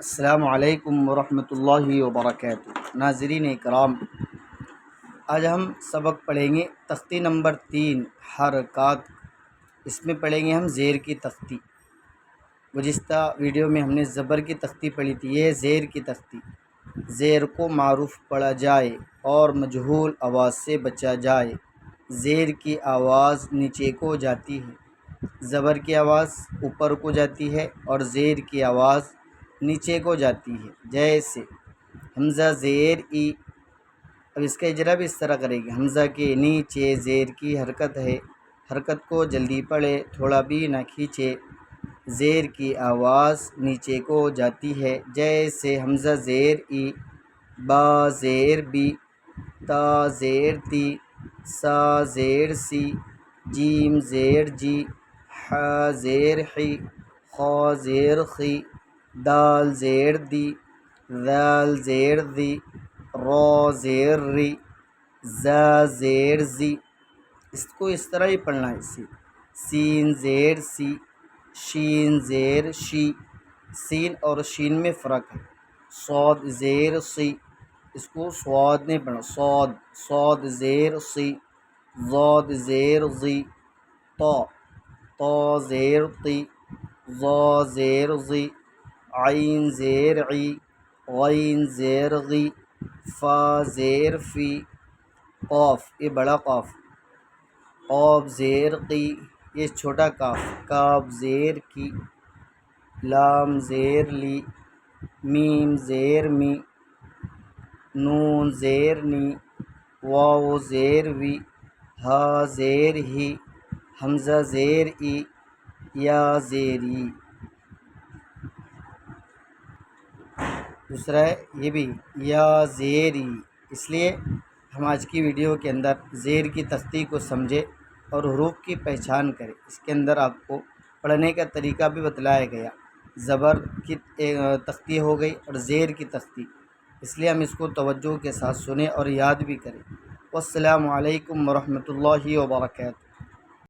السلام علیکم ورحمۃ اللہ وبرکاتہ۔ ناظرین کرام، آج ہم سبق پڑھیں گے تختی نمبر 3 حرکات۔ اس میں پڑھیں گے ہم زیر کی تختی۔ گزشتہ ویڈیو میں ہم نے زبر کی تختی پڑھی تھی، یہ زیر کی تختی۔ زیر کو معروف پڑھا جائے اور مجہول آواز سے بچا جائے۔ زیر کی آواز نیچے کو جاتی ہے، زبر کی آواز اوپر کو جاتی ہے اور زیر کی آواز نیچے کو جاتی ہے۔ جیسے حمزہ زیر ای، اب اس کا اجرا بھی اس طرح کرے گی۔ حمزہ کے نیچے زیر کی حرکت ہے، حرکت کو جلدی پڑھے، تھوڑا بھی نہ کھینچے۔ زیر کی آواز نیچے کو جاتی ہے، جیسے حمزہ زیر ای، با زیر بی، تا زیر تی، سا زیر سی، جیم زیر جی، ح زیر حی، خا زیر خی، دال زیر دی، ذال زیر ذی، را زیر ری، زا زیر زی۔ اس کو اس طرح ہی پڑھنا ہے۔ سین زیر سی، شین زیر شی، سین اور شین میں فرق ہے۔ صاد زیر سی، اس کو صاد نہیں پڑھنا، صاد زیر سی، ضاد زیر ضی، تا زیر تی، ضا زیر ضی، عین زیر عی، غین زیر غی، فا زیر فی، قاف یہ بڑا قاف، قاف زیر قی یہ چھوٹا کاف، کاف زیر کی، لام زیر لی، میم زیر می، نون زیر نی، واو زیر وی، ہا زیر ہی، حمزہ زیر ای، یا زیر ای۔ دوسرا ہے یہ بھی یا زیر ای۔ اس لیے ہم آج کی ویڈیو کے اندر زیر کی تختی کو سمجھے اور حروف کی پہچان کریں۔ اس کے اندر آپ کو پڑھنے کا طریقہ بھی بتلایا گیا۔ زبر کی تختی ہو گئی اور زیر کی تختی، اس لیے ہم اس کو توجہ کے ساتھ سنیں اور یاد بھی کریں۔ والسلام علیکم ورحمۃ اللہ وبرکاتہ۔